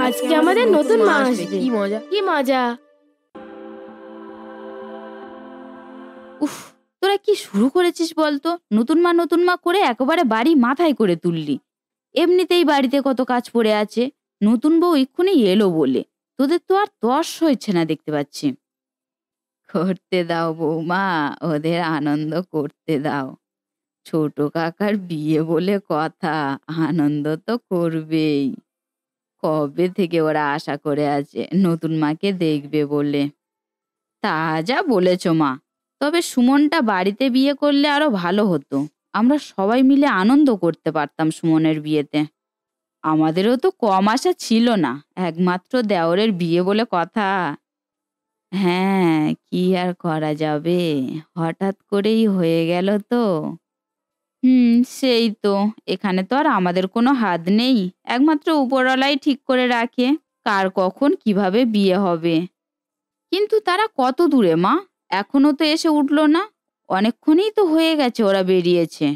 আজকে আমাদের নতুন মা আসবে। কি মজা, কি মজা। উফ, তোরা কি শুরু করেছিস বলতো? নতুন মা করে একেবারে বাড়ি মাথায় করে তুললি। এমনিতেই বাড়িতে কত কাজ পড়ে আছে, নতুন বউ এক্ষুনি এলো বলে তোদের তো আর তর্স হচ্ছে না দেখতে পাচ্ছি। করতে দাও বৌমা, ওদের আনন্দ করতে দাও। ছোট কাকার বিয়ে বলে কথা, আনন্দ তো করবেই। কবে থেকে ওরা আশা করে আছে নতুন মাকে দেখবে বলে। তা যা বলেছ মা, তবে সুমনটা বাড়িতে বিয়ে করলে আরো ভালো হতো। আমরা সবাই মিলে আনন্দ করতে পারতাম সুমনের বিয়েতে। আমাদেরও তো কম আশা ছিল না, একমাত্র দেওরের বিয়ে বলে কথা। হ্যাঁ, কি আর করা যাবে, হঠাৎ করেই হয়ে গেল তো। সেই তো, এখানে তো আর আমাদের কোনো হাত নেই, একমাত্র উপরওয়ালাই ঠিক করে রাখে কার কখন কিভাবে বিয়ে হবে। কিন্তু তারা কত দূরে মা? এখনো তো এসে উঠলো না। অনেকক্ষণই তো হয়ে গেছে ওরা বেরিয়েছে।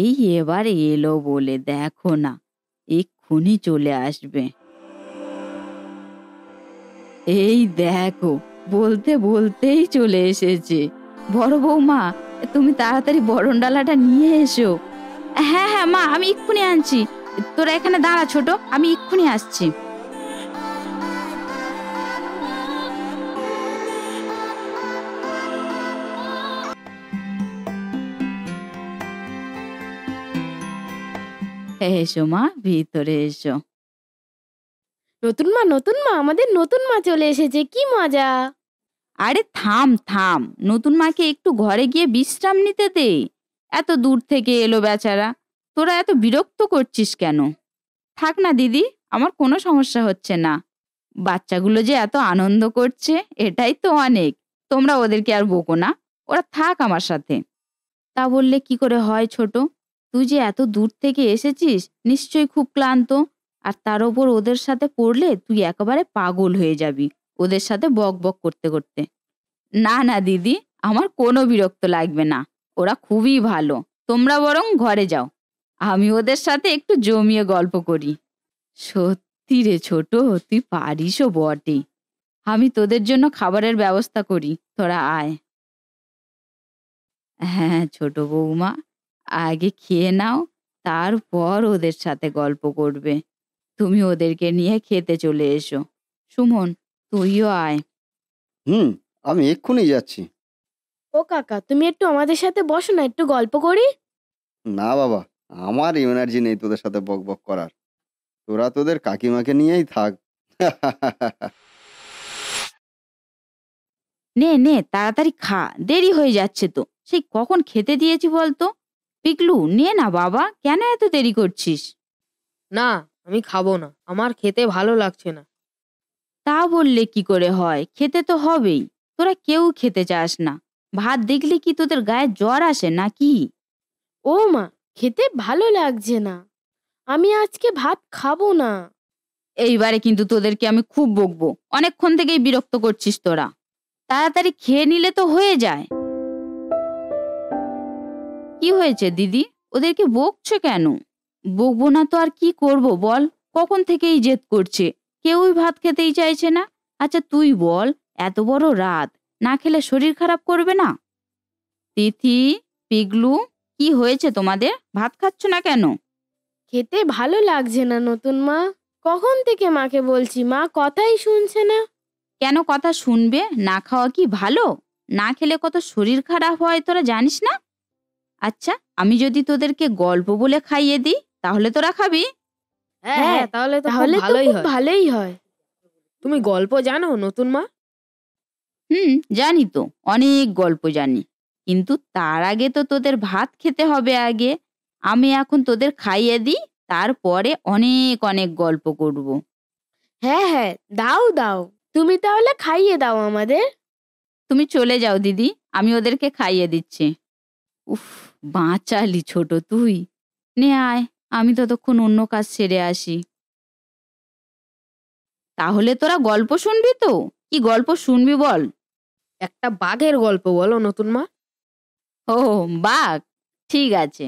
এই এবার এলো বলে দেখো না, এক্ষুনি চলে আসবে। এই দেখো, বলতে বলতেই চলে এসেছে। বড় বৌমা, তুমি তাড়াতাড়ি বরণ ডালাটা নিয়ে এসো। হ্যাঁ হ্যাঁ মা, আমি এক্ষুনি আনছি। তোরা এখানে দাঁড়া ছোট, আমি এক্ষুনি আসছি। এসো মা, ভিতরে এসো। নতুন মা, আমাদের নতুন মা চলে এসেছে, কি মজা। আরে থাম থাম, নতুন মাকে একটু ঘরে গিয়ে বিশ্রাম নিতে দে। এত দূর থেকে এলো বেচারা, তোরা এত বিরক্ত করছিস কেন? থাক না দিদি, আমার কোনো সমস্যা হচ্ছে না। বাচ্চাগুলো যে এত আনন্দ করছে এটাই তো অনেক। তোমরা ওদেরকে আর বকো না, ওরা থাক আমার সাথে। তা বললে কি করে হয় ছোট? তুই যে এত দূর থেকে এসেছিস, নিশ্চয়ই খুব ক্লান্ত। আর তার ওপর ওদের সাথে পড়লে তুই একেবারে পাগল হয়ে যাবি, ওদের সাথে বক বক করতে করতে। না না দিদি, আমার কোনো বিরক্ত লাগবে না, ওরা খুবই ভালো। তোমরা বরং ঘরে যাও, আমি ওদের সাথে একটু জমিয়ে গল্প করি। সত্যি রে ছোট, তুই পারিসও বটে। আমি তোদের জন্য খাবারের ব্যবস্থা করি, তোরা আয়। হ্যাঁ ছোট বৌমা, আগে খেয়ে নাও, তারপর ওদের সাথে গল্প করবে। তুমি ওদেরকে নিয়ে খেতে চলে এসো। সুমন, তুইও আয়। আমি এক্ষুনি যাচ্ছি। ও কাকা, তুমি একটু আমাদের সাথে বসো না, একটু গল্প করি। না বাবা, আমার এনার্জি নেই তোদের সাথে বক বক করার। তোরা তোদের কাকিমাকে নিয়েই থাক। নে নে, তাড়াতাড়ি খা, দেরি হয়ে যাচ্ছে তো। সেই কখন খেতে দিয়েছি বলতো। পিকলু, নে না বাবা, কেন এত দেরি করছিস? না, আমি খাবো না, আমার খেতে ভালো লাগছে না। তা বললে কি করে হয়, খেতে তো হবেই। তোরা কেউ খেতে চাস না, ভাত দেখলে কি তোদের গায়ে জ্বর আসে নাকি? ও মা, খেতে ভালো লাগছে না, আমি আজকে ভাত খাবো না। এইবারে কিন্তু তোদেরকে আমি খুব বকবো, অনেকক্ষণ থেকেই বিরক্ত করছিস তোরা। তাড়াতাড়ি খেয়ে নিলে তো হয়ে যায়। কি হয়েছে দিদি, ওদেরকে বকছো কেন? বকবো না তো আর কি করব বল, কখন থেকেই জেদ করছে, কেউই ভাত খেতেই চাইছে না। আচ্ছা তুই বল, এত বড় রাত, না খেলে শরীর খারাপ করবে না? তিথি, পিগলু, কি হয়েছে তোমাদের, ভাত খাচ্ছ না কেন? খেতে ভালো লাগছে না নতুন মা, কখন থেকে মাকে বলছি, মা কথাই শুনছে না। কেন কথা শুনবে, না খাওয়া কি ভালো? না খেলে কত শরীর খারাপ হয় তোরা জানিস না? আচ্ছা, আমি যদি তোদেরকে গল্প বলে খাইয়ে দিই, তাহলে তোরা খাবি? হ্যাঁ, তাহলে তো খুব তাহলে তো ভালোই খুব হয়। ভালোই হয়। তুমি গল্প জানো নতুন মা? জানি তো, অনেক গল্প জানি, কিন্তু তার আগে তো তোদের ভাত খেতে হবে আগে। আমি এখন তোদের খাইয়ে দিই, তারপরে অনেক অনেক গল্প করব। হ্যাঁ হ্যাঁ, দাও দাও, তুমি তাহলে খাইয়ে দাও আমাদের। তুমি চলে যাও দিদি, আমি ওদেরকে খাইয়ে দিচ্ছি। উফ, বাঁচালি ছোট তুই। নে আয়, আমি ততক্ষণ অন্য কাজ সেরে আসি। তাহলে তোরা গল্প শুনবি তো? কি গল্প শুনবি বল? একটা বাঘের গল্প বলো নতুন মা। ও, বাঘ, ঠিক আছে,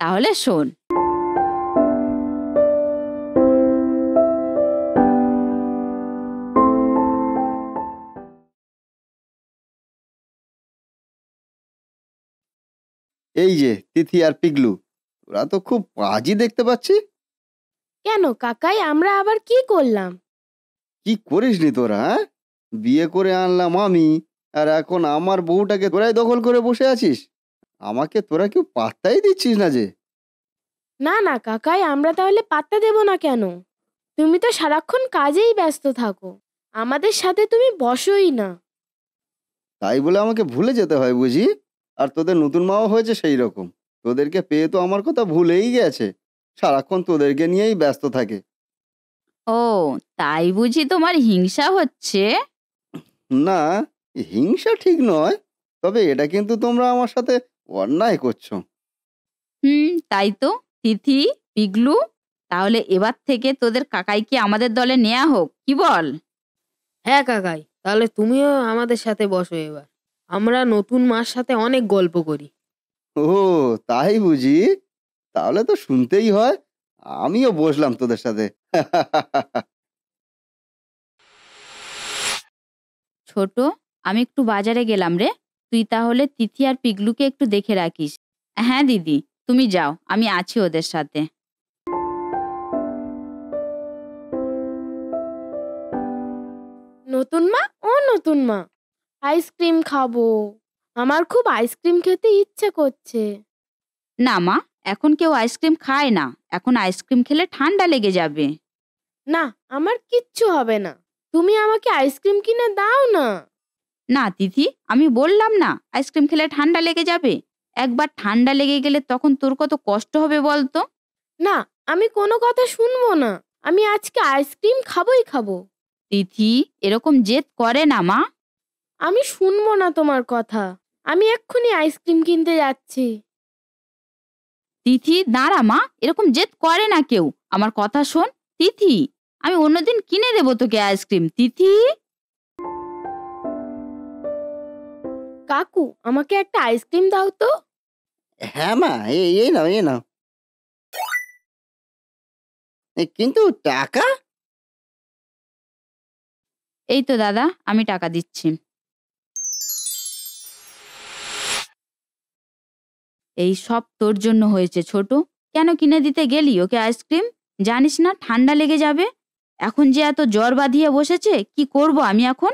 তাহলে শোন। এই যে তিথি আর পিগলু, ওরা তো খুব পাজি দেখতে পাচ্ছি। কেন কাকাই, আমরা আবার কি করলাম? কি করিসনি তোরা, হ্যাঁ? বিয়ে করে আনলাম আমি, আর এখন আমার বউটাকে তোরাই দখল করে বসে আছিস। আমাকে তোরা কেউ পাত্তাই দিচ্ছিস না যে। না না কাকাই, আমরা তাহলে পাত্তা দেব না কেন? তুমি তো সারাক্ষণ কাজেই ব্যস্ত থাকো, আমাদের সাথে তুমি বসোই না। তাই বলে আমাকে ভুলে যেতে হয় বুঝি? আর তোদের নতুন মাও হয়েছে সেই রকম, তোদেরকে পেয়ে তো আমার কথা ভুলেই গেছে, সারাক্ষণ তোদেরকে নিয়েই ব্যস্ত থাকে। ও, তাই বুঝি তোমার হিংসা হচ্ছে? না, হিংসা ঠিক নয়, তবে এটা কিন্তু তোমরা আমার সাথে অন্যায় করছো। তাই তো। তিথি, পিগলু, তাহলে এবার থেকে তোদের কাকাইকে আমাদের দলে নেওয়া হোক, কি বল? হ্যাঁ কাকাই, তাহলে তুমিও আমাদের সাথে বসো এবার। আমরা নতুন মার সাথে অনেক গল্প করি। ও, তাই বুঝি? তাহলে তো শুনতেই হয়, আমিও বসলাম তোদের সাথে। ছোট, আমি একটু বাজারে গেলাম রে, তুই তাহলে তিথি আর পিগলুকে একটু দেখে রাখিস। হ্যাঁ দিদি, তুমি যাও, আমি আছি ওদের সাথে। নতুন মা, ও নতুন মা, আইসক্রিম খাবো। আমার খুব আইসক্রিম খেতে ইচ্ছে করছে। না মা, এখন কেউ আইসক্রিম খায় না, এখন আইসক্রিম খেলে ঠান্ডা লেগে যাবে। না, আমার কিচ্ছু হবে না, তুমি আমাকে আইসক্রিম কিনে দাও না। না তিথি, আমি বললাম না আইসক্রিম খেলে ঠান্ডা লেগে যাবে। একবার ঠান্ডা লেগে গেলে তখন তোর কত কষ্ট হবে বলতো। না, আমি কোনো কথা শুনবো না, আমি আজকে আইসক্রিম খাবোই খাবো। তিথি এরকম জেদ করে না মা। আমি শুনবো না তোমার কথা, আমি এক্ষুনি আইসক্রিম কিনতে যাচ্ছি। তিথি দাঁড়া মা, এরকম জেদ করে না কেউ, আমার কথা শোন। তিথি, আমি অন্যদিন কিনে দেবো তোকে আইসক্রিম। তিথি। কাকু, আমাকে একটা আইসক্রিম দাও তো। হ্যাঁ মা, এই এই নাও এই নাও। কিন্তু টাকা? এই তো দাদা, আমি টাকা দিচ্ছি। এই সব তোর জন্য হয়েছে ছোট। কেন কিনে দিতে গেলি ওকে আইসক্রিম? জানিস না ঠান্ডা লেগে যাবে। এখন যে এত জ্বর বাঁধিয়ে বসেছে, কি করব আমি এখন?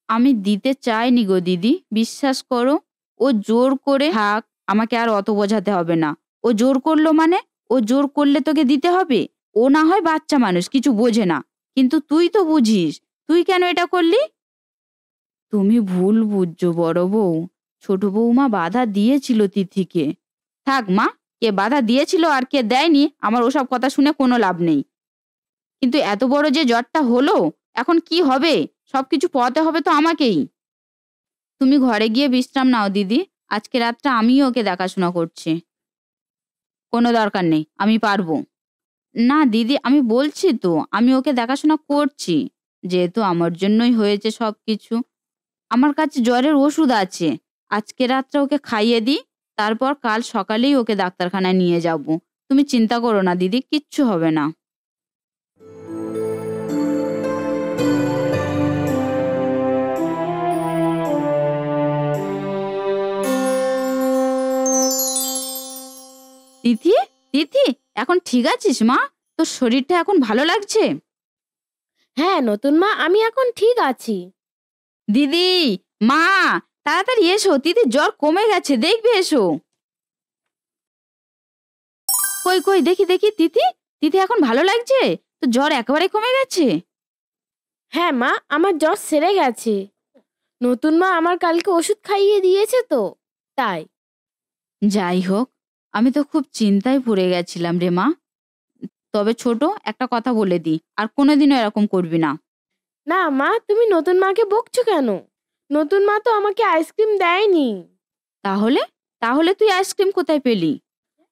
আমি দিতে চাইনি গো দিদি, বিশ্বাস করো। ও জোর করে থাক, আমাকে আর অত বোঝাতে হবে না। ও জোর করলো মানে? ও জোর করলে তোকে দিতে হবে? ও না হয় বাচ্চা মানুষ, কিছু বোঝে না, কিন্তু তুই তো বুঝিস। তুই কেন এটা করলি? তুমি ভুল বুঝছো বড় বউ। ছোট বৌমা বাধা দিয়েছিল তিথিকে। থাক মা, কে বাধা দিয়েছিল আর কে দেয়নি আমার ওসব কথা শুনে কোনো লাভ নেই। কিন্তু এত বড় যে জ্বরটা হলো, এখন কি হবে? সবকিছু পোহাতে হবে তো আমাকেই। তুমি ঘরে গিয়ে বিশ্রাম নাও দিদি, আজকে রাতটা আমিও ওকে দেখাশোনা করছি। কোনো দরকার নেই, আমি পারবো। না দিদি, আমি বলছি তো আমি ওকে দেখাশোনা করছি, যেহেতু আমার জন্যই হয়েছে সবকিছু। আমার কাছে জ্বরের ওষুধ আছে, আজকে রাতটা ওকে খাইয়ে দিই, তারপর কাল সকালেই ওকে ডাক্তারখানায় নিয়ে যাব। তুমি চিন্তা করো না দিদি, কিচ্ছু হবে না। তিথি, তিথি, এখন ঠিক আছিস মা? তোর শরীরটা এখন ভালো লাগছে? হ্যাঁ নতুন মা, আমি এখন ঠিক আছি। দিদি, মা, তাড়াতাড়ি এসো, তিথির জ্বর কমে গেছে, দেখবে এসো। কই কই, দেখি দেখি তিথি, তিথি এখন ভালো লাগছে? তো জ্বর একেবারে কমে গেছে? হ্যাঁ মা, আমার জ্বর সেরে গেছে। নতুন মা আমার কালকে ওষুধ খাইয়ে দিয়েছে তো, তাই। যাই হোক, আমি তো খুব চিন্তায় পড়ে গেছিলাম রে মা। তবে ছোট, একটা কথা বলে দিই, আর কোনোদিনও এরকম করবি না। না মা, তুমি নতুন মাকে বকছো কেন? নতুন মা তো আমাকে আইসক্রিম দেয়নি। তাহলে তাহলে তুই আইসক্রিম কোথায় পেলি?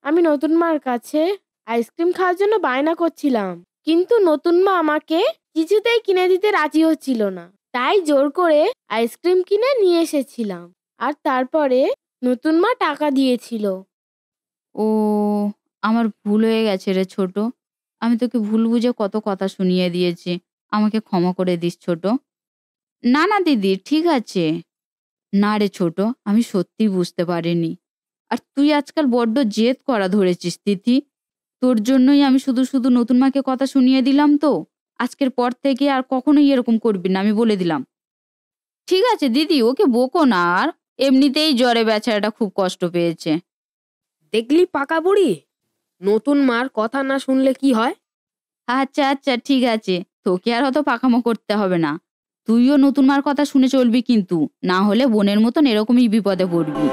আমি নতুন মার কাছে আইসক্রিম খাওয়ার জন্য বায়না করছিলাম, কিন্তু নতুন মা আমাকে কিছুতেই কিনে দিতে রাজি হচ্ছিল না, তাই জোর করে আইসক্রিম কিনে নিয়ে এসেছিলাম, আর তারপরে নতুন মা টাকা দিয়েছিল। ও, আমার ভুল হয়ে গেছে রে ছোট। আমি তোকে ভুল বুঝে কত কথা শুনিয়ে দিয়েছি, আমাকে ক্ষমা করে দিস ছোট। না না দিদি, ঠিক আছে। না রে ছোট, আমি সত্যি বুঝতে পারিনি। আর তুই আজকাল বড্ড জেদ করা ধরেছিস তিথি। তোর জন্যই আমি শুধু শুধু নতুন মাকে কথা শুনিয়ে দিলাম তো। আজকের পর থেকে আর কখনোই এরকম করবি না, আমি বলে দিলাম। ঠিক আছে দিদি, ওকে বকো না আর। এমনিতেই জ্বরে বেচারাটা খুব কষ্ট পেয়েছে। দেখলি পাকা বুড়ি, নতুন মার কথা না শুনলে কি হয়। আচ্ছা আচ্ছা ঠিক আছে, তোকে আর অত পাকামো করতে হবে না। তুইও নতুন মার কথা শুনে চলবি কিন্তু, না হলে বোনের মতন এরকমই বিপদে পড়বি।